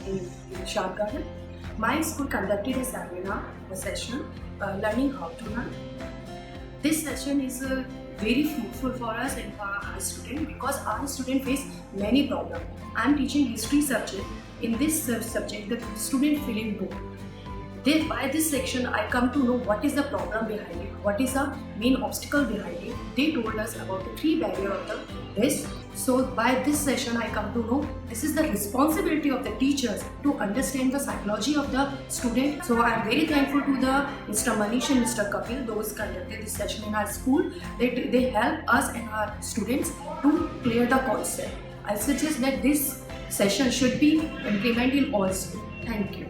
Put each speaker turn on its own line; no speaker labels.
in Sharp Garden. My school conducted a seminar, a session, learning how to learn. This session is very fruitful for us and for our student because our student face many problems. I am teaching history subject. In this subject, the student feeling bored. By this section, I come to know what is the problem behind it, what is the main obstacle behind it. They told us about the 3 barriers of the West. So by this session, I come to know this is the responsibility of the teachers to understand the psychology of the student. So I am very thankful to the Mr. Manish and Mr. Kapil, those conducted this session in our school. They help us and our students to clear the concept. I suggest that this session should be implemented in all schools. Thank you.